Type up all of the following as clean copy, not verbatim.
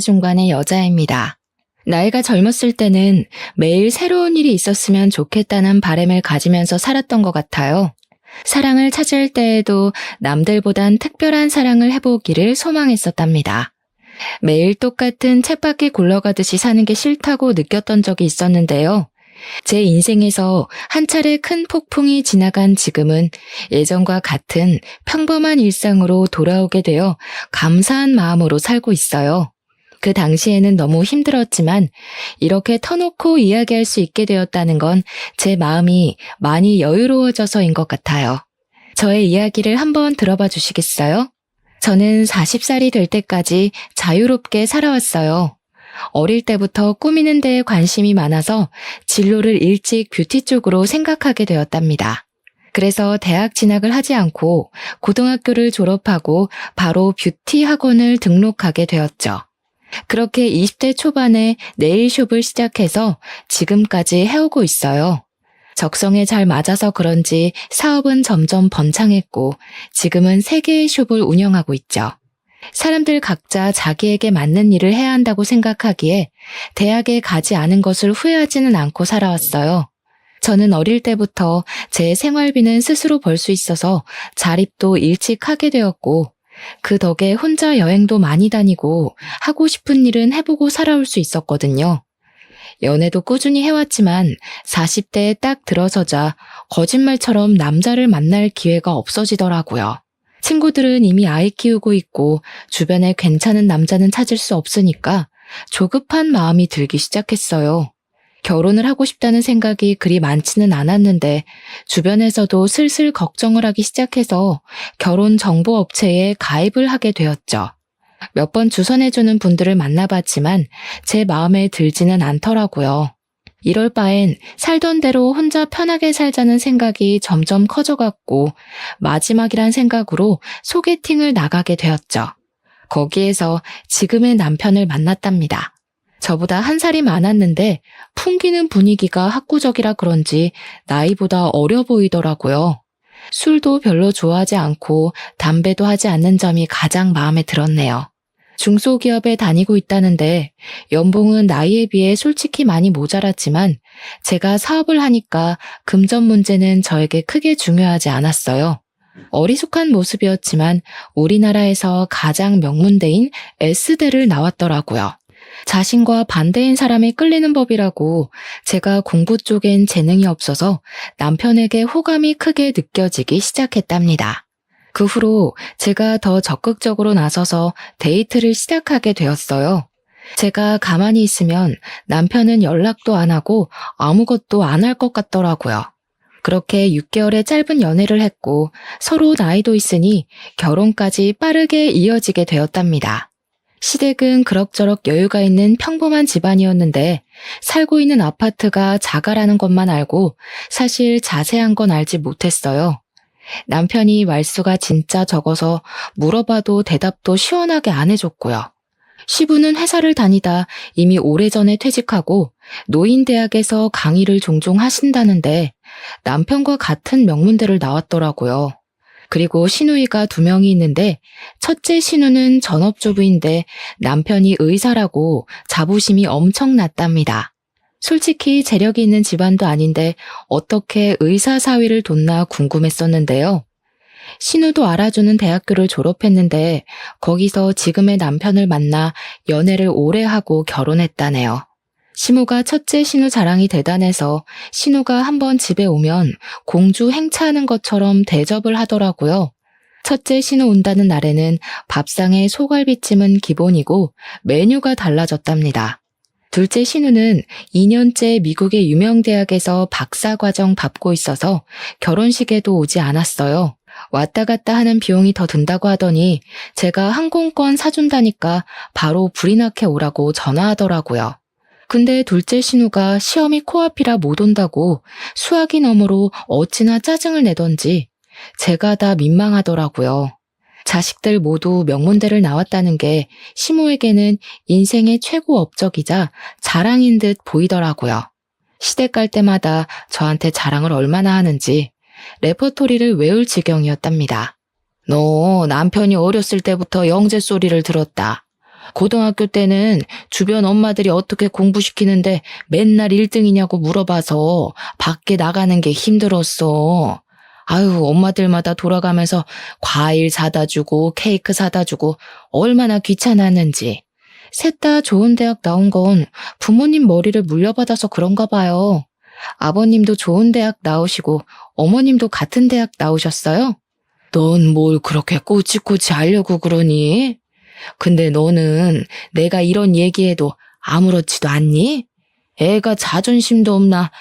중반의 여자입니다. 나이가 젊었을 때는 매일 새로운 일이 있었으면 좋겠다는 바람을 가지면서 살았던 것 같아요. 사랑을 찾을 때에도 남들보단 특별한 사랑을 해보기를 소망했었답니다. 매일 똑같은 쳇바퀴 굴러가듯이 사는 게 싫다고 느꼈던 적이 있었는데요. 제 인생에서 한 차례 큰 폭풍이 지나간 지금은 예전과 같은 평범한 일상으로 돌아오게 되어 감사한 마음으로 살고 있어요. 그 당시에는 너무 힘들었지만 이렇게 터놓고 이야기할 수 있게 되었다는 건 제 마음이 많이 여유로워져서인 것 같아요. 저의 이야기를 한번 들어봐 주시겠어요? 저는 40살이 될 때까지 자유롭게 살아왔어요. 어릴 때부터 꾸미는 데에 관심이 많아서 진로를 일찍 뷰티 쪽으로 생각하게 되었답니다. 그래서 대학 진학을 하지 않고 고등학교를 졸업하고 바로 뷰티 학원을 등록하게 되었죠. 그렇게 20대 초반에 네일숍을 시작해서 지금까지 해오고 있어요. 적성에 잘 맞아서 그런지 사업은 점점 번창했고 지금은 3개의 숍을 운영하고 있죠. 사람들 각자 자기에게 맞는 일을 해야 한다고 생각하기에 대학에 가지 않은 것을 후회하지는 않고 살아왔어요. 저는 어릴 때부터 제 생활비는 스스로 벌 수 있어서 자립도 일찍 하게 되었고 그 덕에 혼자 여행도 많이 다니고 하고 싶은 일은 해보고 살아올 수 있었거든요. 연애도 꾸준히 해왔지만 40대에 딱 들어서자 거짓말처럼 남자를 만날 기회가 없어지더라고요. 친구들은 이미 아이 키우고 있고 주변에 괜찮은 남자는 찾을 수 없으니까 조급한 마음이 들기 시작했어요. 결혼을 하고 싶다는 생각이 그리 많지는 않았는데 주변에서도 슬슬 걱정을 하기 시작해서 결혼 정보 업체에 가입을 하게 되었죠. 몇 번 주선해주는 분들을 만나봤지만 제 마음에 들지는 않더라고요. 이럴 바엔 살던 대로 혼자 편하게 살자는 생각이 점점 커져갔고 마지막이란 생각으로 소개팅을 나가게 되었죠. 거기에서 지금의 남편을 만났답니다. 저보다 1살이 많았는데 풍기는 분위기가 학구적이라 그런지 나이보다 어려 보이더라고요. 술도 별로 좋아하지 않고 담배도 하지 않는 점이 가장 마음에 들었네요. 중소기업에 다니고 있다는데 연봉은 나이에 비해 솔직히 많이 모자랐지만 제가 사업을 하니까 금전 문제는 저에게 크게 중요하지 않았어요. 어리숙한 모습이었지만 우리나라에서 가장 명문대인 S대를 나왔더라고요. 자신과 반대인 사람이 끌리는 법이라고 제가 공부 쪽엔 재능이 없어서 남편에게 호감이 크게 느껴지기 시작했답니다. 그 후로 제가 더 적극적으로 나서서 데이트를 시작하게 되었어요. 제가 가만히 있으면 남편은 연락도 안 하고 아무것도 안 할 것 같더라고요. 그렇게 6개월의 짧은 연애를 했고 서로 나이도 있으니 결혼까지 빠르게 이어지게 되었답니다. 시댁은 그럭저럭 여유가 있는 평범한 집안이었는데 살고 있는 아파트가 자가라는 것만 알고 사실 자세한 건 알지 못했어요. 남편이 말수가 진짜 적어서 물어봐도 대답도 시원하게 안 해줬고요. 시부는 회사를 다니다 이미 오래전에 퇴직하고 노인대학에서 강의를 종종 하신다는데 남편과 같은 명문대를 나왔더라고요. 그리고 시누이가 2명이 있는데 첫째 시누는 전업주부인데 남편이 의사라고 자부심이 엄청 났답니다. 솔직히 재력이 있는 집안도 아닌데 어떻게 의사 사위를 뒀나 궁금했었는데요. 신우도 알아주는 대학교를 졸업했는데 거기서 지금의 남편을 만나 연애를 오래 하고 결혼했다네요. 시모가 첫째 신우 자랑이 대단해서 신우가 한번 집에 오면 공주 행차하는 것처럼 대접을 하더라고요. 첫째 신우 온다는 날에는 밥상에 소갈비찜은 기본이고 메뉴가 달라졌답니다. 둘째 신우는 2년째 미국의 유명 대학에서 박사과정 밟고 있어서 결혼식에도 오지 않았어요. 왔다 갔다 하는 비용이 더 든다고 하더니 제가 항공권 사준다니까 바로 불이 나게 오라고 전화하더라고요. 근데 둘째 신우가 시험이 코앞이라 못 온다고 수학이 너머로 어찌나 짜증을 내던지 제가 다 민망하더라고요. 자식들 모두 명문대를 나왔다는 게 시모에게는 인생의 최고 업적이자 자랑인 듯 보이더라고요. 시댁 갈 때마다 저한테 자랑을 얼마나 하는지 레퍼토리를 외울 지경이었답니다. 너 남편이 어렸을 때부터 영재 소리를 들었다. 고등학교 때는 주변 엄마들이 어떻게 공부시키는데 맨날 1등이냐고 물어봐서 밖에 나가는 게 힘들었어. 아유, 엄마들마다 돌아가면서 과일 사다 주고 케이크 사다 주고 얼마나 귀찮았는지. 셋 다 좋은 대학 나온 건 부모님 머리를 물려받아서 그런가 봐요. 아버님도 좋은 대학 나오시고 어머님도 같은 대학 나오셨어요? 넌 뭘 그렇게 꼬치꼬치 하려고 그러니? 근데 너는 내가 이런 얘기해도 아무렇지도 않니? 애가 자존심도 없나?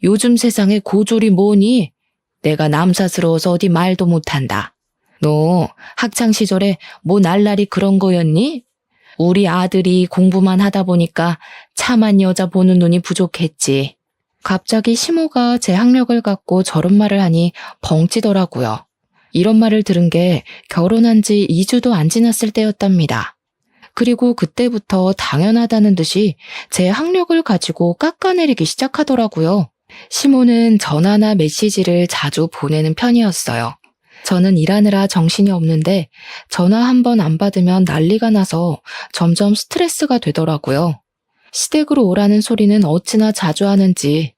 요즘 세상에 고졸이 뭐니? 내가 남사스러워서 어디 말도 못한다. 너 학창시절에 뭐 날라리 그런 거였니? 우리 아들이 공부만 하다 보니까 참한 여자 보는 눈이 부족했지. 갑자기 시모가 제 학력을 갖고 저런 말을 하니 벙찌더라고요. 이런 말을 들은 게 결혼한 지 2주도 안 지났을 때였답니다. 그리고 그때부터 당연하다는 듯이 제 학력을 가지고 깎아내리기 시작하더라고요. 시모는 전화나 메시지를 자주 보내는 편이었어요. 저는 일하느라 정신이 없는데 전화 한 번 안 받으면 난리가 나서 점점 스트레스가 되더라고요. 시댁으로 오라는 소리는 어찌나 자주 하는지,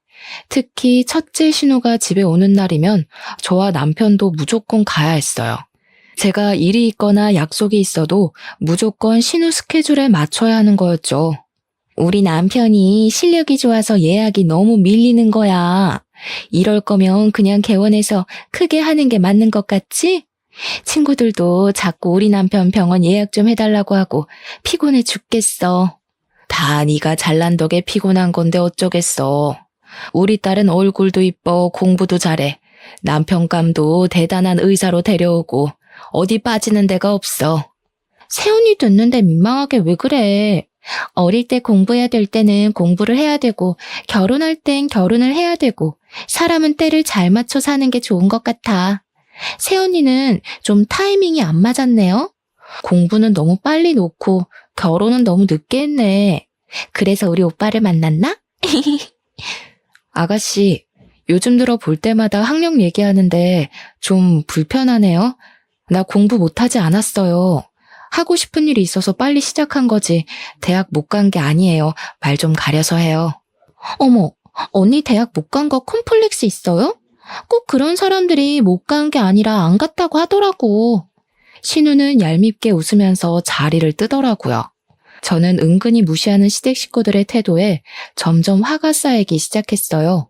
특히 첫째 신우가 집에 오는 날이면 저와 남편도 무조건 가야 했어요. 제가 일이 있거나 약속이 있어도 무조건 신우 스케줄에 맞춰야 하는 거였죠. 우리 남편이 실력이 좋아서 예약이 너무 밀리는 거야. 이럴 거면 그냥 개원해서 크게 하는 게 맞는 것 같지? 친구들도 자꾸 우리 남편 병원 예약 좀 해달라고 하고 피곤해 죽겠어. 다 네가 잘난 덕에 피곤한 건데 어쩌겠어. 우리 딸은 얼굴도 이뻐 공부도 잘해. 남편감도 대단한 의사로 데려오고 어디 빠지는 데가 없어. 세훈이 듣는데 민망하게 왜 그래? 어릴 때 공부해야 될 때는 공부를 해야 되고 결혼할 땐 결혼을 해야 되고 사람은 때를 잘 맞춰 사는 게 좋은 것 같아. 세훈이는 좀 타이밍이 안 맞았네요. 공부는 너무 빨리 놓고 결혼은 너무 늦게 했네. 그래서 우리 오빠를 만났나? 아가씨, 요즘 들어 볼 때마다 학력 얘기하는데 좀 불편하네요. 나 공부 못하지 않았어요. 하고 싶은 일이 있어서 빨리 시작한 거지 대학 못 간 게 아니에요. 말 좀 가려서 해요. 어머, 언니 대학 못 간 거 콤플렉스 있어요? 꼭 그런 사람들이 못 간 게 아니라 안 갔다고 하더라고. 신우는 얄밉게 웃으면서 자리를 뜨더라고요. 저는 은근히 무시하는 시댁 식구들의 태도에 점점 화가 쌓이기 시작했어요.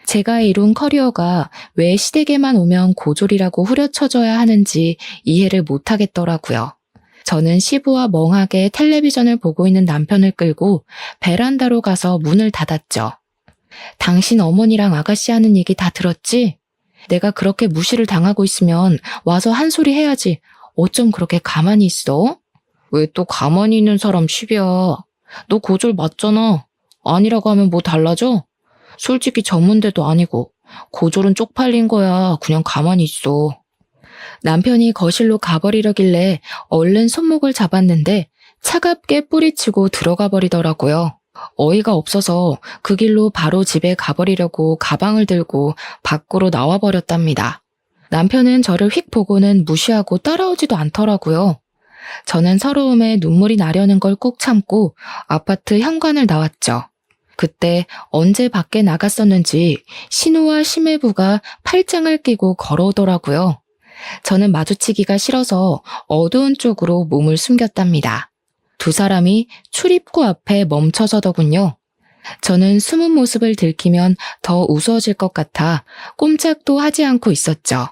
제가 이룬 커리어가 왜 시댁에만 오면 고졸이라고 후려쳐져야 하는지 이해를 못하겠더라고요. 저는 시부와 멍하게 텔레비전을 보고 있는 남편을 끌고 베란다로 가서 문을 닫았죠. 당신 어머니랑 아가씨 하는 얘기 다 들었지? 내가 그렇게 무시를 당하고 있으면 와서 한 소리 해야지. 어쩜 그렇게 가만히 있어? 왜 또 가만히 있는 사람 시비야? 너 고졸 맞잖아. 아니라고 하면 뭐 달라져? 솔직히 전문대도 아니고 고졸은 쪽팔린 거야. 그냥 가만히 있어. 남편이 거실로 가버리려길래 얼른 손목을 잡았는데 차갑게 뿌리치고 들어가 버리더라고요. 어이가 없어서 그 길로 바로 집에 가버리려고 가방을 들고 밖으로 나와버렸답니다. 남편은 저를 휙 보고는 무시하고 따라오지도 않더라고요. 저는 서러움에 눈물이 나려는 걸 꾹 참고 아파트 현관을 나왔죠. 그때 언제 밖에 나갔었는지 신우와 심해부가 팔짱을 끼고 걸어오더라고요. 저는 마주치기가 싫어서 어두운 쪽으로 몸을 숨겼답니다. 두 사람이 출입구 앞에 멈춰서더군요. 저는 숨은 모습을 들키면 더 우스워질 것 같아 꼼짝도 하지 않고 있었죠.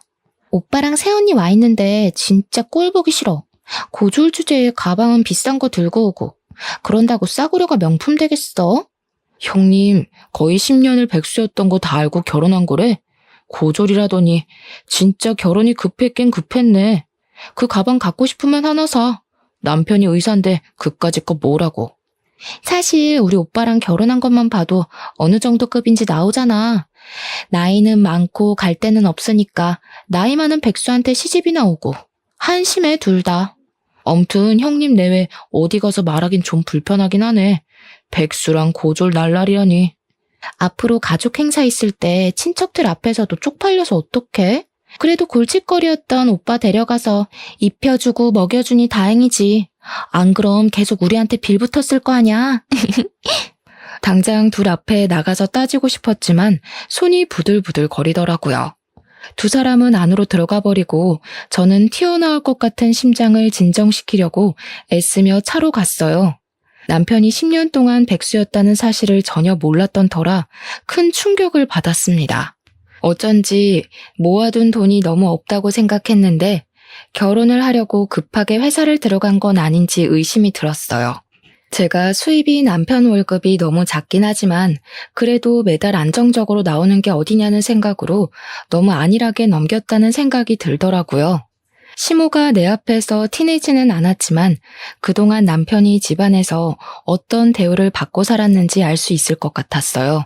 오빠랑 새언니 와 있는데 진짜 꼴 보기 싫어. 고졸 주제에 가방은 비싼 거 들고 오고 그런다고 싸구려가 명품 되겠어? 형님, 거의 10년을 백수였던 거 다 알고 결혼한 거래? 고졸이라더니 진짜 결혼이 급했긴 급했네. 그 가방 갖고 싶으면 하나 사. 남편이 의사인데 그까짓 거 뭐라고. 사실 우리 오빠랑 결혼한 것만 봐도 어느 정도 급인지 나오잖아. 나이는 많고 갈 데는 없으니까 나이 많은 백수한테 시집이나 오고 한심해 둘 다. 엄튼 형님 내외 어디 가서 말하긴 좀 불편하긴 하네. 백수랑 고졸 날라리라니. 앞으로 가족 행사 있을 때 친척들 앞에서도 쪽팔려서 어떡해? 그래도 골칫거리였던 오빠 데려가서 입혀주고 먹여주니 다행이지. 안 그럼 계속 우리한테 빌붙었을 거 아냐? 당장 둘 앞에 나가서 따지고 싶었지만 손이 부들부들 거리더라고요. 두 사람은 안으로 들어가 버리고 저는 튀어나올 것 같은 심장을 진정시키려고 애쓰며 차로 갔어요. 남편이 10년 동안 백수였다는 사실을 전혀 몰랐던 터라 큰 충격을 받았습니다. 어쩐지 모아둔 돈이 너무 없다고 생각했는데 결혼을 하려고 급하게 회사를 들어간 건 아닌지 의심이 들었어요. 제가 수입이 남편 월급이 너무 작긴 하지만 그래도 매달 안정적으로 나오는 게 어디냐는 생각으로 너무 안일하게 넘겼다는 생각이 들더라고요. 시모가 내 앞에서 티내지는 않았지만 그동안 남편이 집안에서 어떤 대우를 받고 살았는지 알 수 있을 것 같았어요.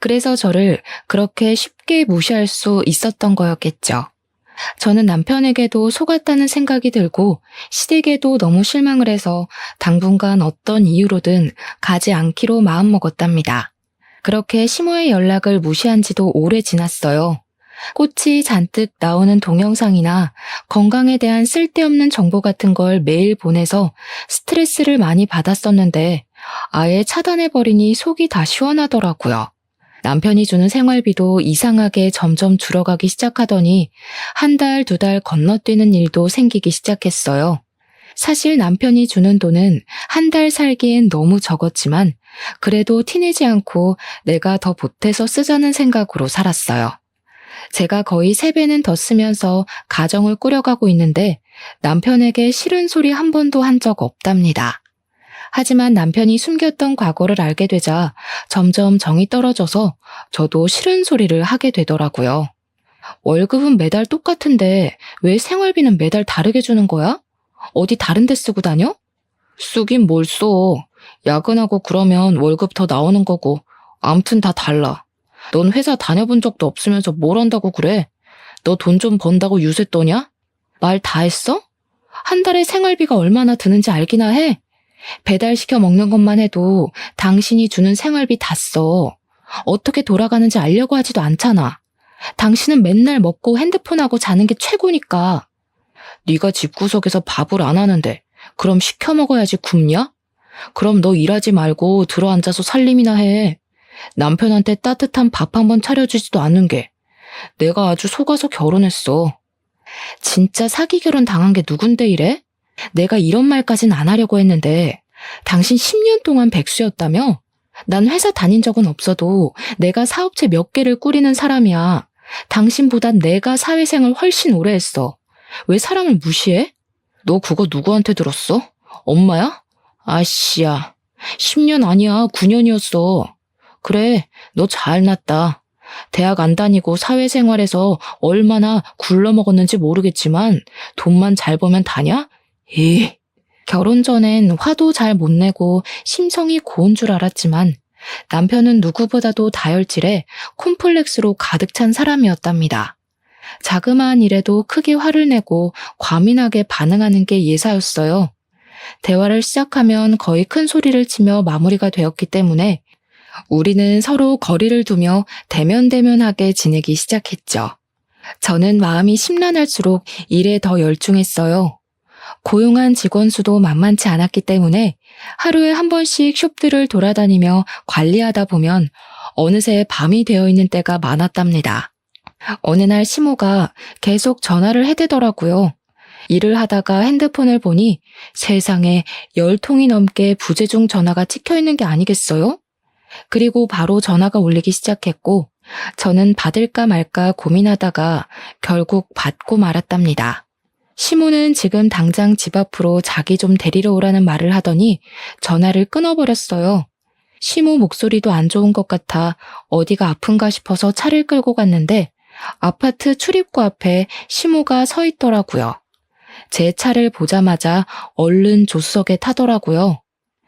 그래서 저를 그렇게 쉽게 무시할 수 있었던 거였겠죠. 저는 남편에게도 속았다는 생각이 들고 시댁에도 너무 실망을 해서 당분간 어떤 이유로든 가지 않기로 마음먹었답니다. 그렇게 시모의 연락을 무시한 지도 오래 지났어요. 꽃이 잔뜩 나오는 동영상이나 건강에 대한 쓸데없는 정보 같은 걸 매일 보내서 스트레스를 많이 받았었는데 아예 차단해버리니 속이 다 시원하더라고요. 남편이 주는 생활비도 이상하게 점점 줄어가기 시작하더니 한 달, 두 달 건너뛰는 일도 생기기 시작했어요. 사실 남편이 주는 돈은 한 달 살기엔 너무 적었지만 그래도 티내지 않고 내가 더 보태서 쓰자는 생각으로 살았어요. 제가 거의 3배는 더 쓰면서 가정을 꾸려가고 있는데 남편에게 싫은 소리 한 번도 한 적 없답니다. 하지만 남편이 숨겼던 과거를 알게 되자 점점 정이 떨어져서 저도 싫은 소리를 하게 되더라고요. 월급은 매달 똑같은데 왜 생활비는 매달 다르게 주는 거야? 어디 다른 데 쓰고 다녀? 쓰긴 뭘 써. 야근하고 그러면 월급 더 나오는 거고 암튼 다 달라. 넌 회사 다녀본 적도 없으면서 뭘 한다고 그래? 너 돈 좀 번다고 유세 떠냐? 말 다 했어? 한 달에 생활비가 얼마나 드는지 알기나 해? 배달시켜 먹는 것만 해도 당신이 주는 생활비 다 써. 어떻게 돌아가는지 알려고 하지도 않잖아. 당신은 맨날 먹고 핸드폰하고 자는 게 최고니까. 네가 집구석에서 밥을 안 하는데 그럼 시켜 먹어야지 굶냐? 그럼 너 일하지 말고 들어앉아서 살림이나 해. 남편한테 따뜻한 밥 한 번 차려주지도 않는 게 내가 아주 속아서 결혼했어. 진짜 사기 결혼 당한 게 누군데 이래? 내가 이런 말까진 안 하려고 했는데 당신 10년 동안 백수였다며? 난 회사 다닌 적은 없어도 내가 사업체 몇 개를 꾸리는 사람이야. 당신보단 내가 사회생활 훨씬 오래 했어. 왜 사람을 무시해? 너 그거 누구한테 들었어? 엄마야? 아씨야. 10년 아니야, 9년이었어. 그래, 너 잘났다. 대학 안 다니고 사회생활에서 얼마나 굴러먹었는지 모르겠지만 돈만 잘 벌면 다냐? 결혼 전엔 화도 잘 못 내고 심성이 고운 줄 알았지만 남편은 누구보다도 다혈질에 콤플렉스로 가득 찬 사람이었답니다. 자그마한 일에도 크게 화를 내고 과민하게 반응하는 게 예사였어요. 대화를 시작하면 거의 큰 소리를 치며 마무리가 되었기 때문에 우리는 서로 거리를 두며 대면대면하게 지내기 시작했죠. 저는 마음이 심란할수록 일에 더 열중했어요. 고용한 직원 수도 만만치 않았기 때문에 하루에 한 번씩 숍들을 돌아다니며 관리하다 보면 어느새 밤이 되어 있는 때가 많았답니다. 어느 날 시모가 계속 전화를 해대더라고요. 일을 하다가 핸드폰을 보니 세상에 10통이 넘게 부재중 전화가 찍혀 있는 게 아니겠어요? 그리고 바로 전화가 울리기 시작했고 저는 받을까 말까 고민하다가 결국 받고 말았답니다. 시모는 지금 당장 집 앞으로 자기 좀 데리러 오라는 말을 하더니 전화를 끊어버렸어요. 시모 목소리도 안 좋은 것 같아 어디가 아픈가 싶어서 차를 끌고 갔는데 아파트 출입구 앞에 시모가 서 있더라고요. 제 차를 보자마자 얼른 조수석에 타더라고요.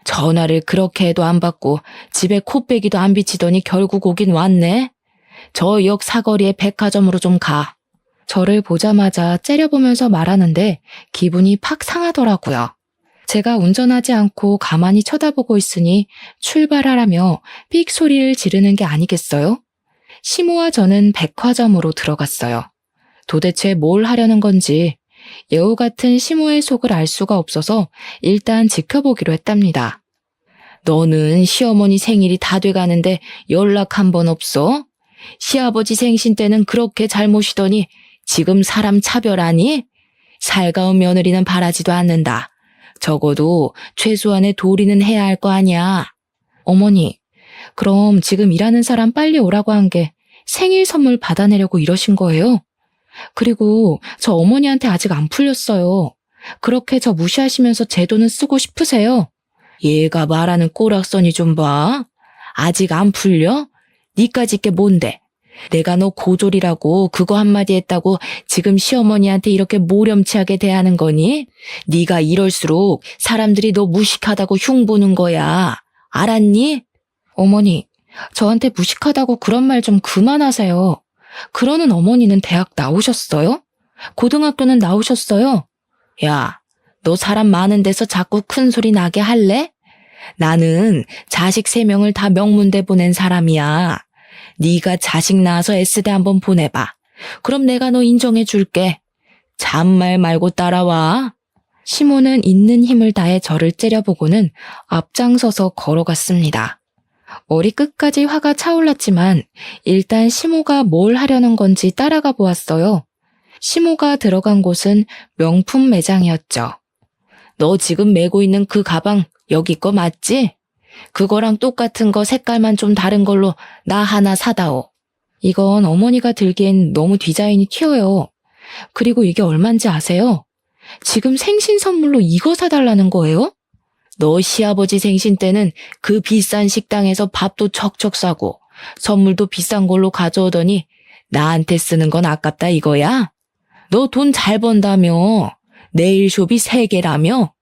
전화를 그렇게 해도 안 받고 집에 코빼기도 안 비치더니 결국 오긴 왔네. 저 역 사거리에 백화점으로 좀 가. 저를 보자마자 째려보면서 말하는데 기분이 팍 상하더라고요. 제가 운전하지 않고 가만히 쳐다보고 있으니 출발하라며 삑 소리를 지르는 게 아니겠어요? 시모와 저는 백화점으로 들어갔어요. 도대체 뭘 하려는 건지 여우 같은 시모의 속을 알 수가 없어서 일단 지켜보기로 했답니다. 너는 시어머니 생일이 다 돼가는데 연락 한 번 없어? 시아버지 생신 때는 그렇게 잘 모시더니 지금 사람 차별하니? 살가운 며느리는 바라지도 않는다. 적어도 최소한의 도리는 해야 할 거 아니야. 어머니, 그럼 지금 일하는 사람 빨리 오라고 한 게 생일 선물 받아내려고 이러신 거예요? 그리고 저 어머니한테 아직 안 풀렸어요. 그렇게 저 무시하시면서 제 돈은 쓰고 싶으세요? 얘가 말하는 꼬락서니 좀 봐. 아직 안 풀려? 니까짓 게 뭔데? 내가 너 고졸이라고 그거 한마디 했다고 지금 시어머니한테 이렇게 모렴치하게 대하는 거니? 네가 이럴수록 사람들이 너 무식하다고 흉보는 거야. 알았니? 어머니, 저한테 무식하다고 그런 말 좀 그만하세요. 그러는 어머니는 대학 나오셨어요? 고등학교는 나오셨어요? 야, 너 사람 많은 데서 자꾸 큰 소리 나게 할래? 나는 자식 3명을 다 명문대 보낸 사람이야. 네가 자식 낳아서 S대 한번 보내봐. 그럼 내가 너 인정해 줄게. 잔말 말고 따라와. 시모는 있는 힘을 다해 저를 째려보고는 앞장서서 걸어갔습니다. 머리 끝까지 화가 차올랐지만 일단 시모가 뭘 하려는 건지 따라가 보았어요. 시모가 들어간 곳은 명품 매장이었죠. 너 지금 메고 있는 그 가방 여기 거 맞지? 그거랑 똑같은 거 색깔만 좀 다른 걸로 나 하나 사다오. 이건 어머니가 들기엔 너무 디자인이 튀어요. 그리고 이게 얼만지 아세요? 지금 생신 선물로 이거 사달라는 거예요? 너 시아버지 생신 때는 그 비싼 식당에서 밥도 척척 사고 선물도 비싼 걸로 가져오더니 나한테 쓰는 건 아깝다 이거야? 너 돈 잘 번다며? 네일숍이 3개라며?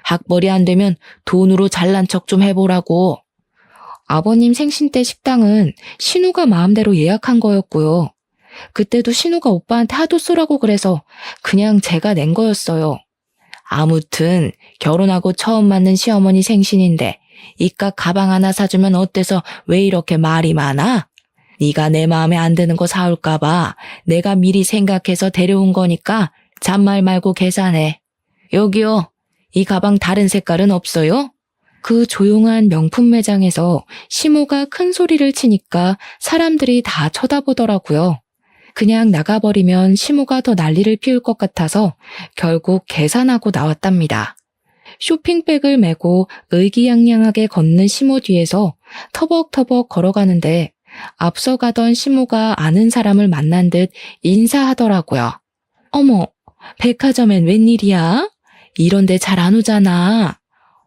학벌이 안 되면 돈으로 잘난 척 좀 해보라고. 아버님 생신 때 식당은 신우가 마음대로 예약한 거였고요. 그때도 신우가 오빠한테 하도 쏘라고 그래서 그냥 제가 낸 거였어요. 아무튼 결혼하고 처음 맞는 시어머니 생신인데 이깟 가방 하나 사주면 어때서 왜 이렇게 말이 많아? 네가 내 마음에 안 드는 거 사올까 봐 내가 미리 생각해서 데려온 거니까 잔말 말고 계산해. 여기요. 이 가방 다른 색깔은 없어요? 그 조용한 명품 매장에서 시모가 큰 소리를 치니까 사람들이 다 쳐다보더라고요. 그냥 나가버리면 시모가 더 난리를 피울 것 같아서 결국 계산하고 나왔답니다. 쇼핑백을 메고 의기양양하게 걷는 시모 뒤에서 터벅터벅 걸어가는데 앞서 가던 시모가 아는 사람을 만난 듯 인사하더라고요. 어머, 백화점엔 웬일이야? 이런데 잘 안 오잖아.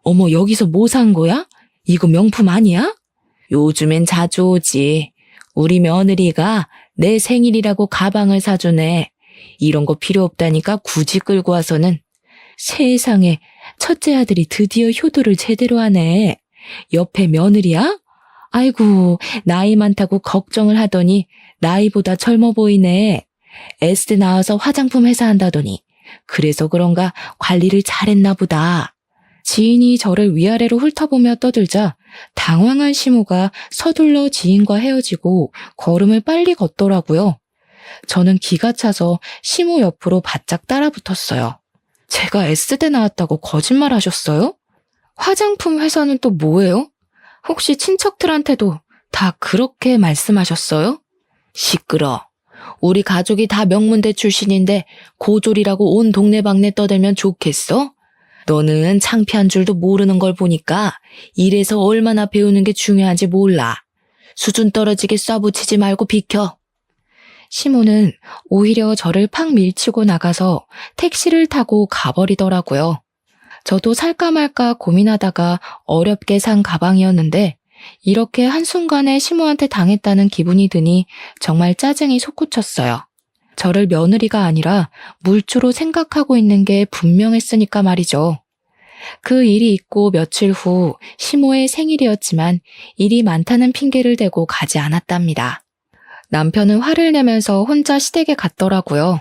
어머, 여기서 뭐 산 거야? 이거 명품 아니야? 요즘엔 자주 오지. 우리 며느리가 내 생일이라고 가방을 사주네. 이런 거 필요 없다니까 굳이 끌고 와서는. 세상에, 첫째 아들이 드디어 효도를 제대로 하네. 옆에 며느리야? 아이고, 나이 많다고 걱정을 하더니 나이보다 젊어 보이네. S대 나와서 화장품 회사 한다더니 그래서 그런가 관리를 잘했나 보다. 지인이 저를 위아래로 훑어보며 떠들자 당황한 시모가 서둘러 지인과 헤어지고 걸음을 빨리 걷더라고요. 저는 기가 차서 시모 옆으로 바짝 따라붙었어요. 제가 S대 나왔다고 거짓말 하셨어요? 화장품 회사는 또 뭐예요? 혹시 친척들한테도 다 그렇게 말씀하셨어요? 시끄러. 우리 가족이 다 명문대 출신인데 고졸이라고 온 동네방네 떠들면 좋겠어? 너는 창피한 줄도 모르는 걸 보니까 일에서 얼마나 배우는 게 중요한지 몰라. 수준 떨어지게 쏴붙이지 말고 비켜. 시모는 오히려 저를 팍 밀치고 나가서 택시를 타고 가버리더라고요. 저도 살까 말까 고민하다가 어렵게 산 가방이었는데 이렇게 한순간에 시모한테 당했다는 기분이 드니 정말 짜증이 솟구쳤어요. 저를 며느리가 아니라 물주로 생각하고 있는 게 분명했으니까 말이죠. 그 일이 있고 며칠 후 시모의 생일이었지만 일이 많다는 핑계를 대고 가지 않았답니다. 남편은 화를 내면서 혼자 시댁에 갔더라고요.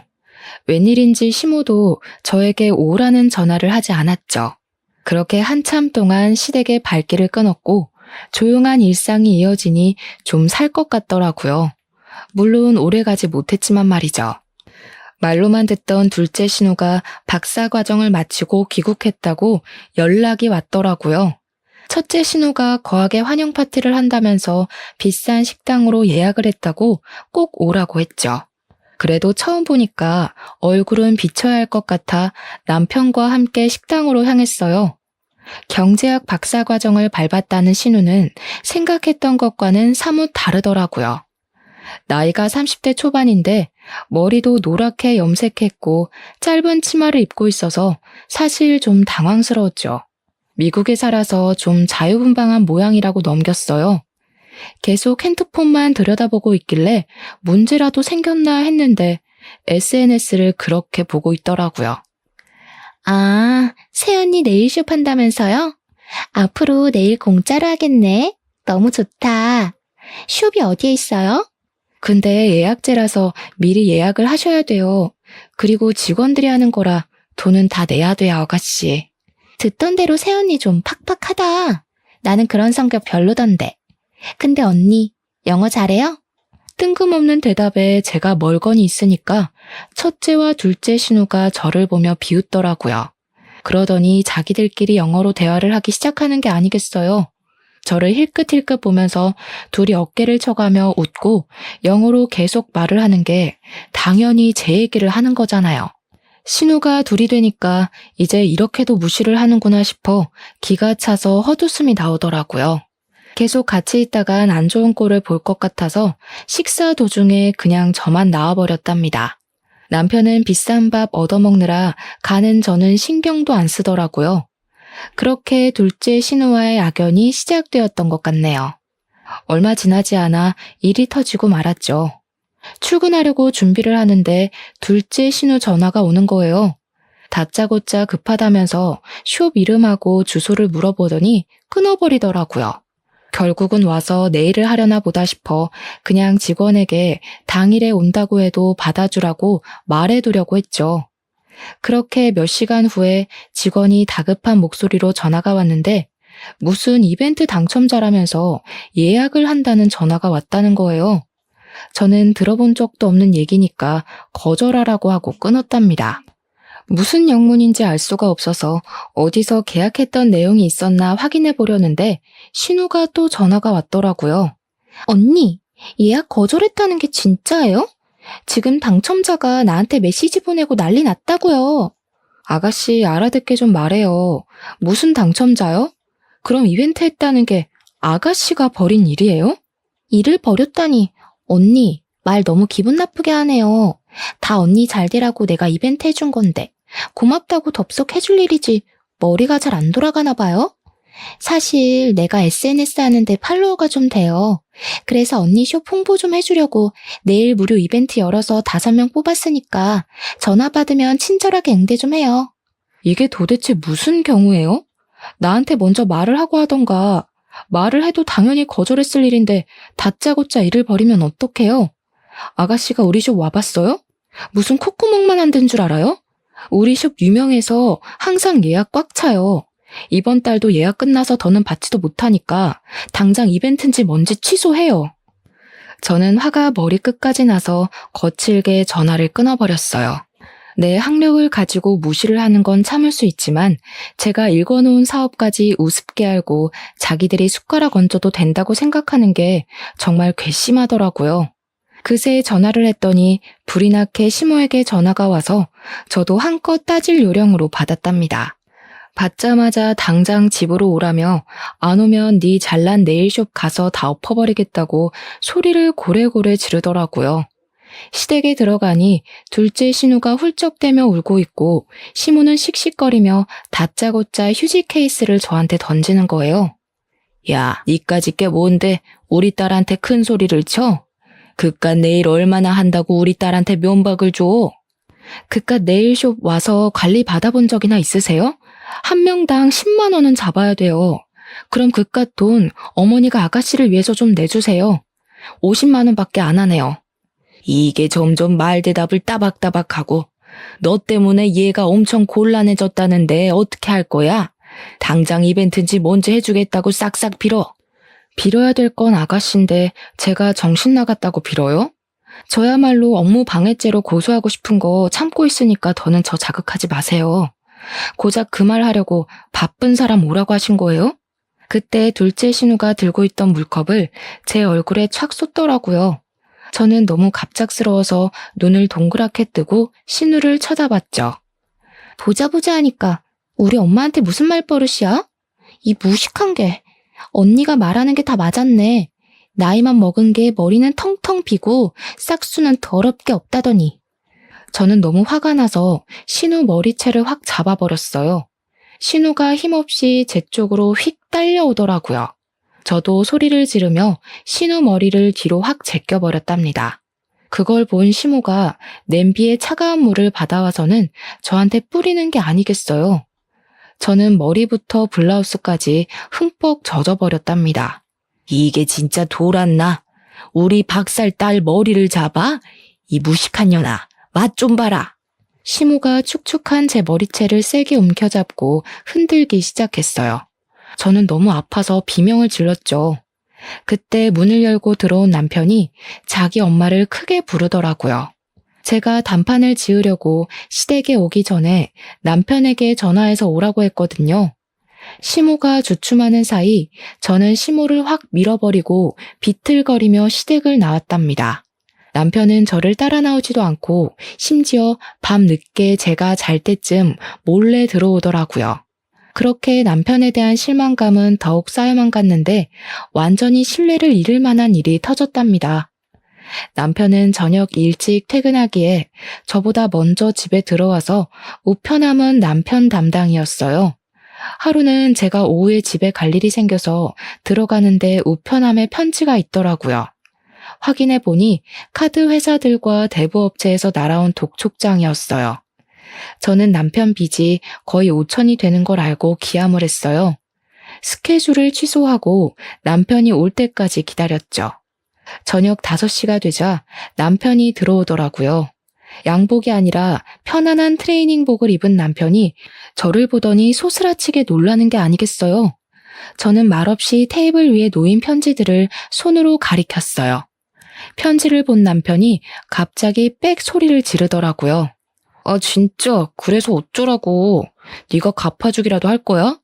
웬일인지 시모도 저에게 오라는 전화를 하지 않았죠. 그렇게 한참 동안 시댁의 발길을 끊었고 조용한 일상이 이어지니 좀 살 것 같더라고요. 물론 오래 가지 못했지만 말이죠. 말로만 듣던 둘째 신우가 박사 과정을 마치고 귀국했다고 연락이 왔더라고요. 첫째 신우가 거하게 환영 파티를 한다면서 비싼 식당으로 예약을 했다고 꼭 오라고 했죠. 그래도 처음 보니까 얼굴은 비쳐야 할 것 같아 남편과 함께 식당으로 향했어요. 경제학 박사 과정을 밟았다는 신우는 생각했던 것과는 사뭇 다르더라고요. 나이가 30대 초반인데 머리도 노랗게 염색했고 짧은 치마를 입고 있어서 사실 좀 당황스러웠죠. 미국에 살아서 좀 자유분방한 모양이라고 넘겼어요. 계속 핸드폰만 들여다보고 있길래 문제라도 생겼나 했는데 SNS를 그렇게 보고 있더라고요. 아, 새언니 네일숍 한다면서요? 앞으로 네일 공짜로 하겠네. 너무 좋다. 숍이 어디에 있어요? 근데 예약제라서 미리 예약을 하셔야 돼요. 그리고 직원들이 하는 거라 돈은 다 내야 돼요, 아가씨. 듣던 대로 새언니 좀 팍팍하다. 나는 그런 성격 별로던데. 근데 언니, 영어 잘해요? 뜬금없는 대답에 제가 멀거니 있으니까 첫째와 둘째 신우가 저를 보며 비웃더라고요. 그러더니 자기들끼리 영어로 대화를 하기 시작하는 게 아니겠어요. 저를 힐끗힐끗 보면서 둘이 어깨를 쳐가며 웃고 영어로 계속 말을 하는 게 당연히 제 얘기를 하는 거잖아요. 신우가 둘이 되니까 이제 이렇게도 무시를 하는구나 싶어 기가 차서 헛웃음이 나오더라고요. 계속 같이 있다간 안 좋은 꼴을 볼 것 같아서 식사 도중에 그냥 저만 나와버렸답니다. 남편은 비싼 밥 얻어먹느라 가는 저는 신경도 안 쓰더라고요. 그렇게 둘째 신우와의 악연이 시작되었던 것 같네요. 얼마 지나지 않아 일이 터지고 말았죠. 출근하려고 준비를 하는데 둘째 신우 전화가 오는 거예요. 다짜고짜 급하다면서 숍 이름하고 주소를 물어보더니 끊어버리더라고요. 결국은 와서 내일을 하려나 보다 싶어 그냥 직원에게 당일에 온다고 해도 받아주라고 말해두려고 했죠. 그렇게 몇 시간 후에 직원이 다급한 목소리로 전화가 왔는데 무슨 이벤트 당첨자라면서 예약을 한다는 전화가 왔다는 거예요. 저는 들어본 적도 없는 얘기니까 거절하라고 하고 끊었답니다. 무슨 영문인지 알 수가 없어서 어디서 계약했던 내용이 있었나 확인해 보려는데 신우가 또 전화가 왔더라고요. 언니, 예약 거절했다는 게 진짜예요? 지금 당첨자가 나한테 메시지 보내고 난리 났다고요. 아가씨 알아듣게 좀 말해요. 무슨 당첨자요? 그럼 이벤트 했다는 게 아가씨가 벌인 일이에요? 일을 벌였다니 언니 말 너무 기분 나쁘게 하네요. 다 언니 잘 되라고 내가 이벤트 해준 건데 고맙다고 덥석해줄 일이지 머리가 잘 안 돌아가나 봐요? 사실 내가 SNS 하는데 팔로워가 좀 돼요. 그래서 언니 숍 홍보 좀 해주려고 내일 무료 이벤트 열어서 5명 뽑았으니까 전화 받으면 친절하게 응대 좀 해요. 이게 도대체 무슨 경우예요? 나한테 먼저 말을 하고 하던가. 말을 해도 당연히 거절했을 일인데 다짜고짜 일을 벌이면 어떡해요? 아가씨가 우리 숍 와봤어요? 무슨 콧구멍만 안 든 줄 알아요? 우리 숍 유명해서 항상 예약 꽉 차요. 이번 달도 예약 끝나서 더는 받지도 못하니까 당장 이벤트인지 뭔지 취소해요. 저는 화가 머리끝까지 나서 거칠게 전화를 끊어버렸어요. 내 학력을 가지고 무시를 하는 건 참을 수 있지만 제가 읽어놓은 사업까지 우습게 알고 자기들이 숟가락 얹어도 된다고 생각하는 게 정말 괘씸하더라고요. 그새 전화를 했더니 불이 나게 시모에게 전화가 와서 저도 한껏 따질 요령으로 받았답니다. 받자마자 당장 집으로 오라며 안 오면 네 잘난 네일숍 가서 다 엎어버리겠다고 소리를 고래고래 지르더라고요. 시댁에 들어가니 둘째 신우가 훌쩍대며 울고 있고 시모는 씩씩거리며 다짜고짜 휴지 케이스를 저한테 던지는 거예요. 야, 니까짓 게 뭔데 우리 딸한테 큰 소리를 쳐? 그깟 네일 얼마나 한다고 우리 딸한테 면박을 줘? 그깟 네일숍 와서 관리 받아본 적이나 있으세요? 한 명당 10만 원은 잡아야 돼요. 그럼 그깟 돈 어머니가 아가씨를 위해서 좀 내주세요. 50만 원밖에 안 하네요. 이게 점점 말대답을 따박따박하고 너 때문에 얘가 엄청 곤란해졌다는데 어떻게 할 거야? 당장 이벤트인지 뭔지 해주겠다고 싹싹 빌어. 빌어야 될 건 아가씨인데 제가 정신 나갔다고 빌어요? 저야말로 업무 방해죄로 고소하고 싶은 거 참고 있으니까 더는 저 자극하지 마세요. 고작 그 말 하려고 바쁜 사람 오라고 하신 거예요? 그때 둘째 신우가 들고 있던 물컵을 제 얼굴에 착 쏟더라고요. 저는 너무 갑작스러워서 눈을 동그랗게 뜨고 신우를 쳐다봤죠. 보자 하니까 우리 엄마한테 무슨 말버릇이야? 이 무식한 게. 언니가 말하는 게 다 맞았네. 나이만 먹은 게 머리는 텅텅 비고 싹수는 더럽게 없다더니. 저는 너무 화가 나서 신우 머리채를 확 잡아버렸어요. 신우가 힘없이 제 쪽으로 휙 딸려오더라고요. 저도 소리를 지르며 신우 머리를 뒤로 확 제껴버렸답니다. 그걸 본 시모가 냄비에 차가운 물을 받아와서는 저한테 뿌리는 게 아니겠어요. 저는 머리부터 블라우스까지 흠뻑 젖어버렸답니다. 이게 진짜 돌았나? 우리 박살 딸 머리를 잡아? 이 무식한 년아, 맛 좀 봐라. 시모가 축축한 제 머리채를 세게 움켜잡고 흔들기 시작했어요. 저는 너무 아파서 비명을 질렀죠. 그때 문을 열고 들어온 남편이 자기 엄마를 크게 부르더라고요. 제가 단판을 지으려고 시댁에 오기 전에 남편에게 전화해서 오라고 했거든요. 시모가 주춤하는 사이 저는 시모를 확 밀어버리고 비틀거리며 시댁을 나왔답니다. 남편은 저를 따라 나오지도 않고 심지어 밤 늦게 제가 잘 때쯤 몰래 들어오더라고요. 그렇게 남편에 대한 실망감은 더욱 쌓여만 갔는데 완전히 신뢰를 잃을 만한 일이 터졌답니다. 남편은 저녁 일찍 퇴근하기에 저보다 먼저 집에 들어와서 우편함은 남편 담당이었어요. 하루는 제가 오후에 집에 갈 일이 생겨서 들어가는데 우편함에 편지가 있더라고요. 확인해 보니 카드 회사들과 대부업체에서 날아온 독촉장이었어요. 저는 남편 빚이 거의 5천이 되는 걸 알고 기함을 했어요. 스케줄을 취소하고 남편이 올 때까지 기다렸죠. 저녁 5시가 되자 남편이 들어오더라고요. 양복이 아니라 편안한 트레이닝복을 입은 남편이 저를 보더니 소스라치게 놀라는 게 아니겠어요. 저는 말없이 테이블 위에 놓인 편지들을 손으로 가리켰어요. 편지를 본 남편이 갑자기 빽 소리를 지르더라고요. 아 진짜 그래서 어쩌라고. 네가 갚아주기라도 할 거야?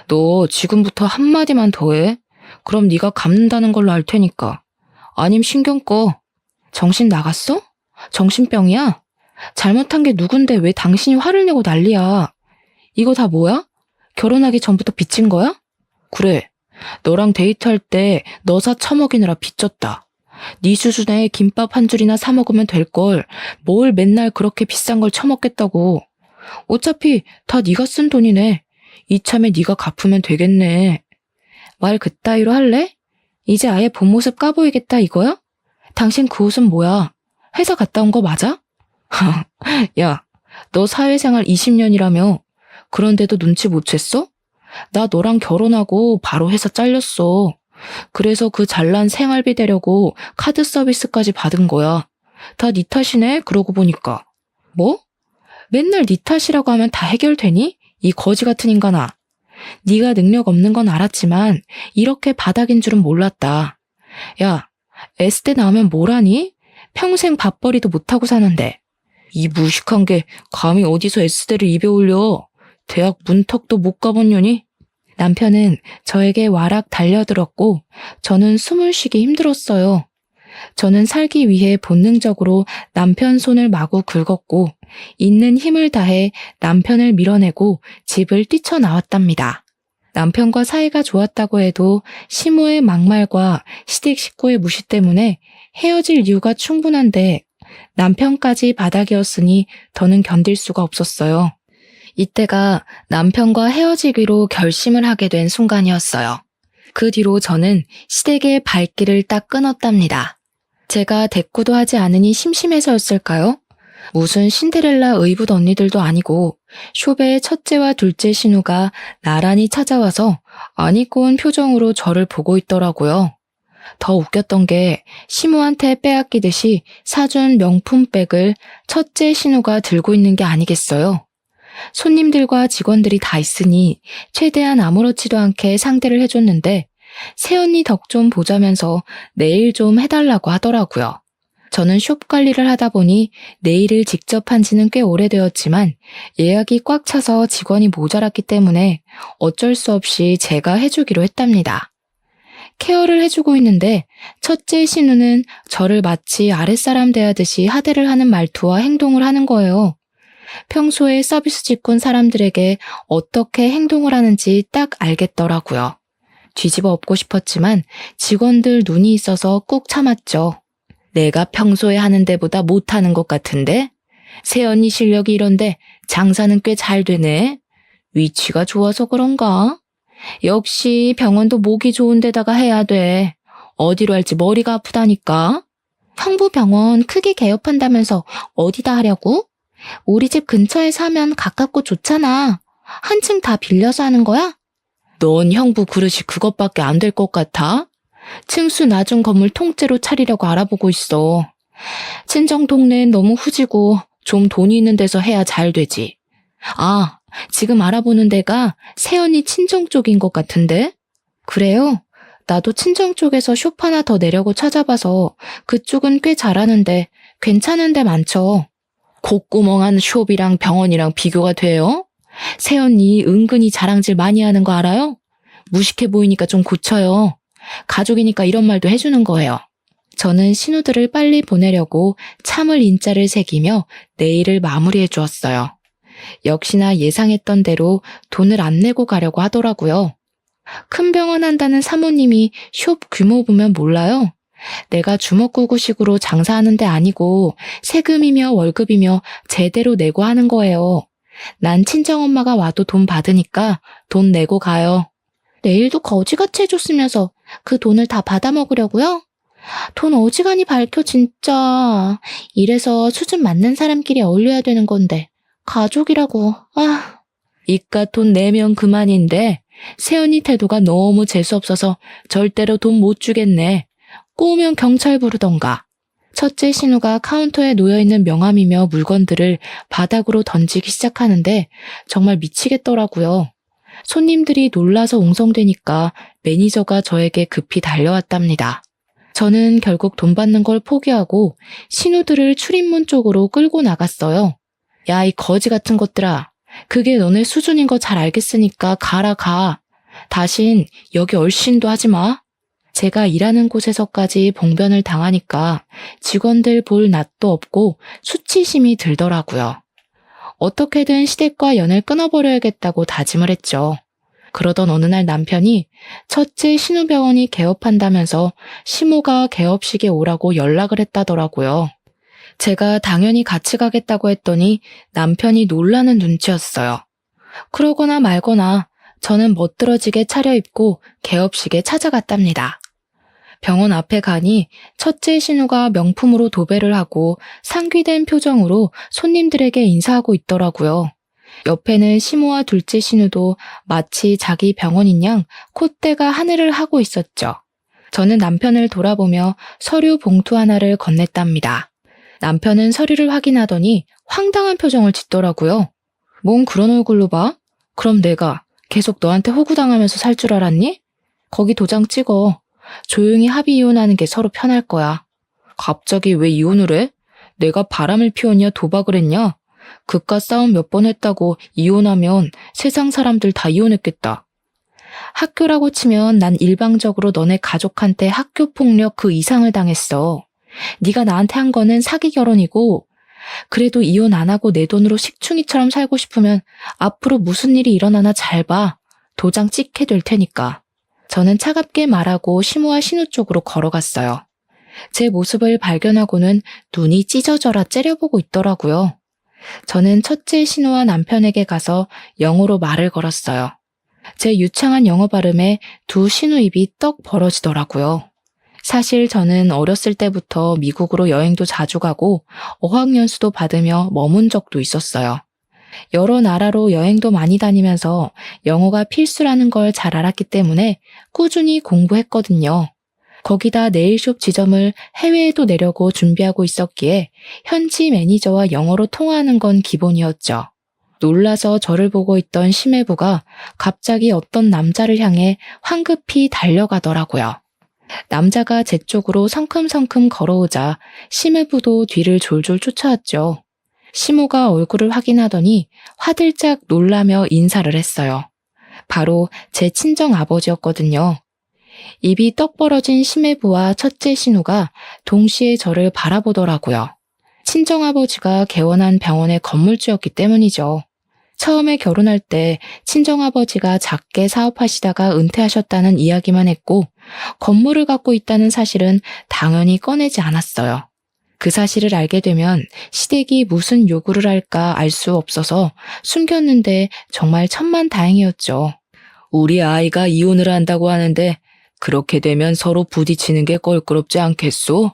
너 지금부터 한마디만 더 해. 그럼 네가 갚는다는 걸로 알 테니까. 아님 신경 꺼. 정신 나갔어? 정신병이야? 잘못한 게 누군데 왜 당신이 화를 내고 난리야. 이거 다 뭐야? 결혼하기 전부터 빚진 거야? 그래. 너랑 데이트할 때 너 사 처먹이느라 빚졌다. 네 수준에 김밥 한 줄이나 사 먹으면 될 걸 뭘 맨날 그렇게 비싼 걸 처먹겠다고. 어차피 다 네가 쓴 돈이네. 이참에 네가 갚으면 되겠네. 말 그따위로 할래? 이제 아예 본 모습 까보이겠다 이거야? 당신 그 옷은 뭐야? 회사 갔다 온 거 맞아? 야, 너 사회생활 20년이라며. 그런데도 눈치 못 챘어? 나 너랑 결혼하고 바로 회사 잘렸어. 그래서 그 잘난 생활비 대려고 카드 서비스까지 받은 거야. 다 네 탓이네, 그러고 보니까. 뭐? 맨날 네 탓이라고 하면 다 해결되니? 이 거지 같은 인간아. 네가 능력 없는 건 알았지만 이렇게 바닥인 줄은 몰랐다. 야, S대 나오면 뭘 하니? 평생 밥벌이도 못하고 사는데. 이 무식한 게 감히 어디서 S대를 입에 올려. 대학 문턱도 못 가본 년이? 남편은 저에게 와락 달려들었고 저는 숨을 쉬기 힘들었어요. 저는 살기 위해 본능적으로 남편 손을 마구 긁었고 있는 힘을 다해 남편을 밀어내고 집을 뛰쳐나왔답니다. 남편과 사이가 좋았다고 해도 시모의 막말과 시댁 식구의 무시 때문에 헤어질 이유가 충분한데 남편까지 바닥이었으니 더는 견딜 수가 없었어요. 이때가 남편과 헤어지기로 결심을 하게 된 순간이었어요. 그 뒤로 저는 시댁의 발길을 딱 끊었답니다. 제가 대꾸도 하지 않으니 심심해서였을까요? 무슨 신데렐라 의붓 언니들도 아니고 쇼베의 첫째와 둘째 신우가 나란히 찾아와서 안 입고 온 표정으로 저를 보고 있더라고요. 더 웃겼던 게 시모한테 빼앗기듯이 사준 명품백을 첫째 신우가 들고 있는 게 아니겠어요. 손님들과 직원들이 다 있으니 최대한 아무렇지도 않게 상대를 해줬는데 새언니 덕 좀 보자면서 내일 좀 해달라고 하더라고요. 저는 숍 관리를 하다 보니 네일을 직접 한 지는 꽤 오래되었지만 예약이 꽉 차서 직원이 모자랐기 때문에 어쩔 수 없이 제가 해주기로 했답니다. 케어를 해주고 있는데 첫째 신우는 저를 마치 아랫사람 대하듯이 하대를 하는 말투와 행동을 하는 거예요. 평소에 서비스 직군 사람들에게 어떻게 행동을 하는지 딱 알겠더라고요. 뒤집어 엎고 싶었지만 직원들 눈이 있어서 꾹 참았죠. 내가 평소에 하는 데보다 못하는 것 같은데? 새언니 실력이 이런데 장사는 꽤 잘 되네. 위치가 좋아서 그런가? 역시 병원도 목이 좋은 데다가 해야 돼. 어디로 할지 머리가 아프다니까. 형부 병원 크게 개업한다면서 어디다 하려고? 우리 집 근처에서 하면 가깝고 좋잖아. 한층 다 빌려서 하는 거야? 넌 형부 그릇이 그것밖에 안 될 것 같아? 층수 낮은 건물 통째로 차리려고 알아보고 있어. 친정 동네엔 너무 후지고 좀 돈이 있는 데서 해야 잘 되지. 아, 지금 알아보는 데가 새언니 친정 쪽인 것 같은데? 그래요? 나도 친정 쪽에서 숍 하나 더 내려고 찾아봐서 그쪽은 꽤 잘하는데 괜찮은 데 많죠. 콧구멍한 숍이랑 병원이랑 비교가 돼요? 새언니 은근히 자랑질 많이 하는 거 알아요? 무식해 보이니까 좀 고쳐요. 가족이니까 이런 말도 해주는 거예요. 저는 신우들을 빨리 보내려고 참을 인자를 새기며 내일을 마무리해 주었어요. 역시나 예상했던 대로 돈을 안 내고 가려고 하더라고요. 큰 병원 한다는 사모님이 숍 규모 보면 몰라요. 내가 주먹구구식으로 장사하는 데 아니고 세금이며 월급이며 제대로 내고 하는 거예요. 난 친정엄마가 와도 돈 받으니까 돈 내고 가요. 내일도 거지같이 해줬으면서 그 돈을 다 받아먹으려고요? 돈 어지간히 밝혀 진짜. 이래서 수준 맞는 사람끼리 어울려야 되는 건데 가족이라고. 이깟 돈 내면 그만인데 새언니 태도가 너무 재수없어서 절대로 돈 못 주겠네. 꼬우면 경찰 부르던가. 첫째 신우가 카운터에 놓여있는 명함이며 물건들을 바닥으로 던지기 시작하는데 정말 미치겠더라고요. 손님들이 놀라서 웅성대니까 매니저가 저에게 급히 달려왔답니다. 저는 결국 돈 받는 걸 포기하고 신우들을 출입문 쪽으로 끌고 나갔어요. 야, 이 거지 같은 것들아. 그게 너네 수준인 거 잘 알겠으니까 가라 가. 다신 여기 얼씬도 하지 마. 제가 일하는 곳에서까지 봉변을 당하니까 직원들 볼 낯도 없고 수치심이 들더라고요. 어떻게든 시댁과 연을 끊어버려야겠다고 다짐을 했죠. 그러던 어느 날 남편이 첫째 신우병원이 개업한다면서 시모가 개업식에 오라고 연락을 했다더라고요. 제가 당연히 같이 가겠다고 했더니 남편이 놀라는 눈치였어요. 그러거나 말거나 저는 멋들어지게 차려입고 개업식에 찾아갔답니다. 병원 앞에 가니 첫째 신우가 명품으로 도배를 하고 상귀된 표정으로 손님들에게 인사하고 있더라고요. 옆에는 시모와 둘째 신우도 마치 자기 병원인 양 콧대가 하늘을 하고 있었죠. 저는 남편을 돌아보며 서류 봉투 하나를 건넸답니다. 남편은 서류를 확인하더니 황당한 표정을 짓더라고요. 뭔 그런 얼굴로 봐? 그럼 내가 계속 너한테 호구당하면서 살 줄 알았니? 거기 도장 찍어. 조용히 합의 이혼하는 게 서로 편할 거야. 갑자기 왜 이혼을 해? 내가 바람을 피웠냐 도박을 했냐? 그깟 싸움 몇 번 했다고 이혼하면 세상 사람들 다 이혼했겠다. 학교라고 치면 난 일방적으로 너네 가족한테 학교 폭력 그 이상을 당했어. 네가 나한테 한 거는 사기 결혼이고 그래도 이혼 안 하고 내 돈으로 식충이처럼 살고 싶으면 앞으로 무슨 일이 일어나나 잘 봐. 도장 찍게 될 테니까. 저는 차갑게 말하고 시모와 신우 쪽으로 걸어갔어요. 제 모습을 발견하고는 눈이 찢어져라 째려보고 있더라고요. 저는 첫째 신우와 남편에게 가서 영어로 말을 걸었어요. 제 유창한 영어 발음에 두 신우 입이 떡 벌어지더라고요. 사실 저는 어렸을 때부터 미국으로 여행도 자주 가고 어학연수도 받으며 머문 적도 있었어요. 여러 나라로 여행도 많이 다니면서 영어가 필수라는 걸 잘 알았기 때문에 꾸준히 공부했거든요. 거기다 네일숍 지점을 해외에도 내려고 준비하고 있었기에 현지 매니저와 영어로 통화하는 건 기본이었죠. 놀라서 저를 보고 있던 심해부가 갑자기 어떤 남자를 향해 황급히 달려가더라고요. 남자가 제 쪽으로 성큼성큼 걸어오자 심해부도 뒤를 졸졸 쫓아왔죠. 시모가 얼굴을 확인하더니 화들짝 놀라며 인사를 했어요. 바로 제 친정 아버지였거든요. 입이 떡 벌어진 심해부와 첫째 신우가 동시에 저를 바라보더라고요. 친정아버지가 개원한 병원의 건물주였기 때문이죠. 처음에 결혼할 때 친정아버지가 작게 사업하시다가 은퇴하셨다는 이야기만 했고 건물을 갖고 있다는 사실은 당연히 꺼내지 않았어요. 그 사실을 알게 되면 시댁이 무슨 요구를 할까 알 수 없어서 숨겼는데 정말 천만다행이었죠. 우리 아이가 이혼을 한다고 하는데 그렇게 되면 서로 부딪히는 게 껄끄럽지 않겠소?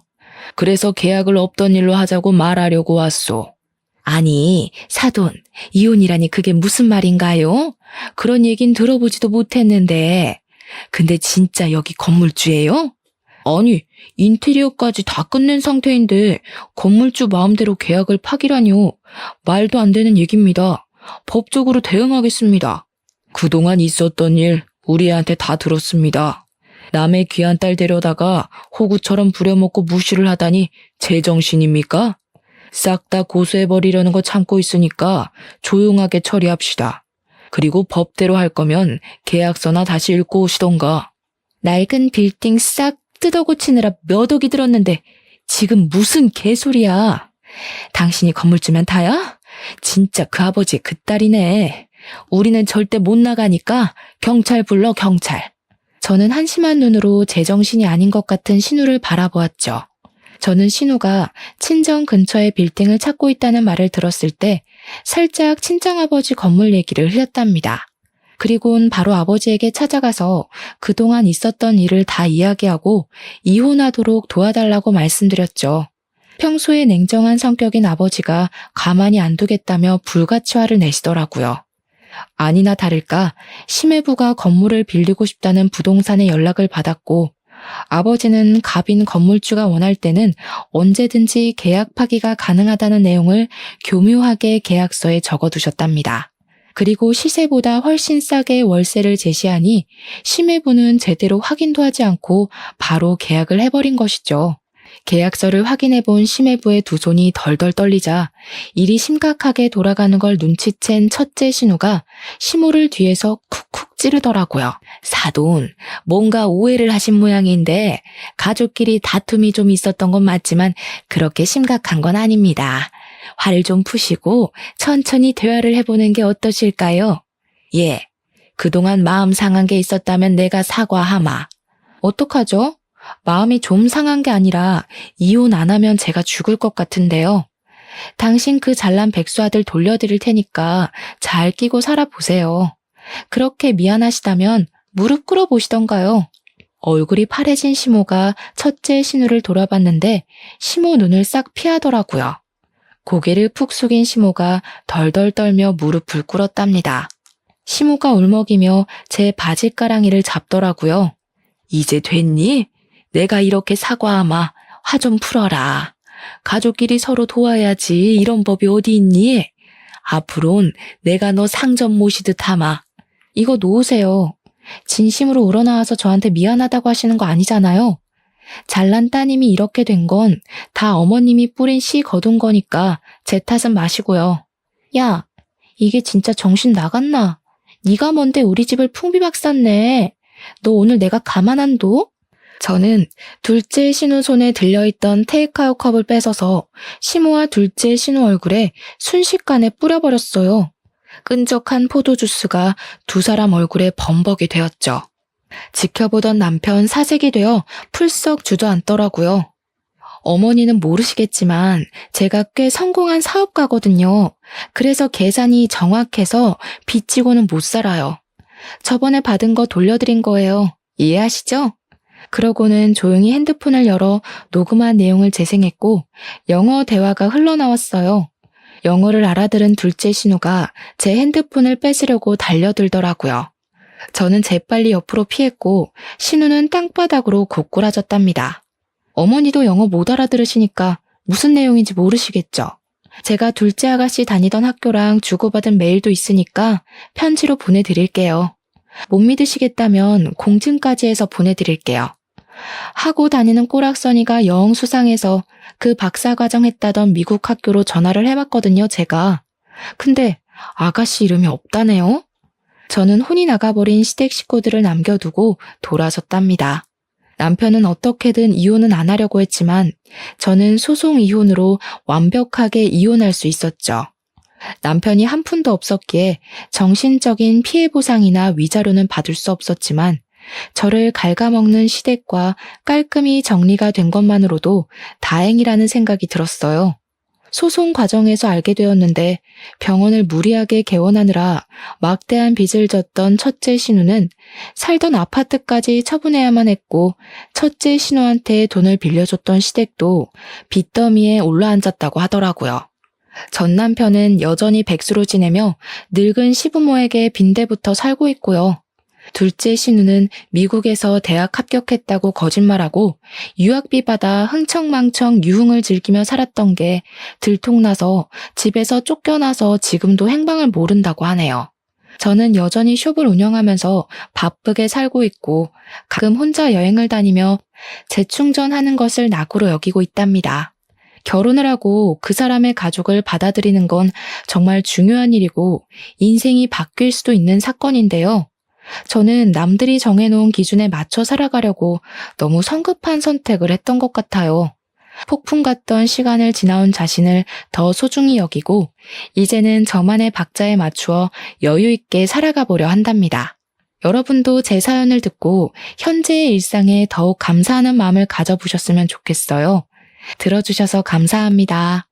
그래서 계약을 없던 일로 하자고 말하려고 왔소. 아니, 사돈, 이혼이라니 그게 무슨 말인가요? 그런 얘긴 들어보지도 못했는데. 근데 진짜 여기 건물주예요? 아니, 인테리어까지 다 끝낸 상태인데 건물주 마음대로 계약을 파기라뇨. 말도 안 되는 얘기입니다. 법적으로 대응하겠습니다. 그동안 있었던 일 우리 애한테 다 들었습니다. 남의 귀한 딸 데려다가 호구처럼 부려먹고 무시를 하다니 제정신입니까? 싹 다 고소해버리려는 거 참고 있으니까 조용하게 처리합시다. 그리고 법대로 할 거면 계약서나 다시 읽고 오시던가. 낡은 빌딩 싹 뜯어고치느라 몇 억이 들었는데 지금 무슨 개소리야. 당신이 건물주면 다야? 진짜 그 아버지 그 딸이네. 우리는 절대 못 나가니까 경찰 불러 경찰. 저는 한심한 눈으로 제정신이 아닌 것 같은 신우를 바라보았죠. 저는 신우가 친정 근처에 빌딩을 찾고 있다는 말을 들었을 때 살짝 친정아버지 건물 얘기를 흘렸답니다. 그리고는 바로 아버지에게 찾아가서 그동안 있었던 일을 다 이야기하고 이혼하도록 도와달라고 말씀드렸죠. 평소에 냉정한 성격인 아버지가 가만히 안 두겠다며 불같이 화를 내시더라고요. 아니나 다를까 심해부가 건물을 빌리고 싶다는 부동산에 연락을 받았고 아버지는 갑인 건물주가 원할 때는 언제든지 계약 파기가 가능하다는 내용을 교묘하게 계약서에 적어두셨답니다. 그리고 시세보다 훨씬 싸게 월세를 제시하니 심해부는 제대로 확인도 하지 않고 바로 계약을 해버린 것이죠. 계약서를 확인해본 심해부의 두 손이 덜덜 떨리자 일이 심각하게 돌아가는 걸 눈치챈 첫째 신우가 시모를 뒤에서 쿡쿡 찌르더라고요. 사돈, 뭔가 오해를 하신 모양인데 가족끼리 다툼이 좀 있었던 건 맞지만 그렇게 심각한 건 아닙니다. 화를 좀 푸시고 천천히 대화를 해보는 게 어떠실까요? 예, 그동안 마음 상한 게 있었다면 내가 사과하마. 어떡하죠? 마음이 좀 상한 게 아니라 이혼 안 하면 제가 죽을 것 같은데요. 당신 그 잘난 백수 아들 돌려드릴 테니까 잘 끼고 살아보세요. 그렇게 미안하시다면 무릎 꿇어 보시던가요. 얼굴이 파래진 시모가 첫째 신우를 돌아봤는데 시모 눈을 싹 피하더라고요. 고개를 푹 숙인 시모가 덜덜 떨며 무릎을 꿇었답니다. 시모가 울먹이며 제 바지가랑이를 잡더라고요. 이제 됐니? 내가 이렇게 사과하마. 화 좀 풀어라. 가족끼리 서로 도와야지. 이런 법이 어디 있니? 앞으론 내가 너 상점 모시듯 하마. 이거 놓으세요. 진심으로 우러나와서 저한테 미안하다고 하시는 거 아니잖아요. 잘난 따님이 이렇게 된 건 다 어머님이 뿌린 씨 거둔 거니까 제 탓은 마시고요. 야, 이게 진짜 정신 나갔나? 네가 뭔데 우리 집을 풍비박 쌌네. 너 오늘 내가 가만 안 둬? 저는 둘째 신우 손에 들려있던 테이크아웃 컵을 뺏어서 시모와 둘째 신우 얼굴에 순식간에 뿌려버렸어요. 끈적한 포도주스가 두 사람 얼굴에 범벅이 되었죠. 지켜보던 남편 사색이 되어 풀썩 주저앉더라고요. 어머니는 모르시겠지만 제가 꽤 성공한 사업가거든요. 그래서 계산이 정확해서 빚지고는 못 살아요. 저번에 받은 거 돌려드린 거예요. 이해하시죠? 그러고는 조용히 핸드폰을 열어 녹음한 내용을 재생했고 영어 대화가 흘러나왔어요. 영어를 알아들은 둘째 신우가 제 핸드폰을 뺏으려고 달려들더라고요. 저는 재빨리 옆으로 피했고 신우는 땅바닥으로 고꾸라졌답니다. 어머니도 영어 못 알아들으시니까 무슨 내용인지 모르시겠죠? 제가 둘째 아가씨 다니던 학교랑 주고받은 메일도 있으니까 편지로 보내드릴게요. 못 믿으시겠다면 공증까지 해서 보내드릴게요. 하고 다니는 꼬락서니가 영 수상해서 그 박사과정 했다던 미국 학교로 전화를 해봤거든요, 제가. 근데 아가씨 이름이 없다네요? 저는 혼이 나가버린 시댁 식구들을 남겨두고 돌아섰답니다. 남편은 어떻게든 이혼은 안 하려고 했지만 저는 소송 이혼으로 완벽하게 이혼할 수 있었죠. 남편이 한 푼도 없었기에 정신적인 피해 보상이나 위자료는 받을 수 없었지만 저를 갉아먹는 시댁과 깔끔히 정리가 된 것만으로도 다행이라는 생각이 들었어요. 소송 과정에서 알게 되었는데 병원을 무리하게 개원하느라 막대한 빚을 졌던 첫째 신우는 살던 아파트까지 처분해야만 했고 첫째 신우한테 돈을 빌려줬던 시댁도 빚더미에 올라앉았다고 하더라고요. 전 남편은 여전히 백수로 지내며 늙은 시부모에게 빈대부터 살고 있고요. 둘째 신우는 미국에서 대학 합격했다고 거짓말하고 유학비 받아 흥청망청 유흥을 즐기며 살았던 게 들통나서 집에서 쫓겨나서 지금도 행방을 모른다고 하네요. 저는 여전히 숍을 운영하면서 바쁘게 살고 있고 가끔 혼자 여행을 다니며 재충전하는 것을 낙으로 여기고 있답니다. 결혼을 하고 그 사람의 가족을 받아들이는 건 정말 중요한 일이고 인생이 바뀔 수도 있는 사건인데요. 저는 남들이 정해놓은 기준에 맞춰 살아가려고 너무 성급한 선택을 했던 것 같아요. 폭풍 같던 시간을 지나온 자신을 더 소중히 여기고 이제는 저만의 박자에 맞추어 여유 있게 살아가 보려 한답니다. 여러분도 제 사연을 듣고 현재의 일상에 더욱 감사하는 마음을 가져보셨으면 좋겠어요. 들어주셔서 감사합니다.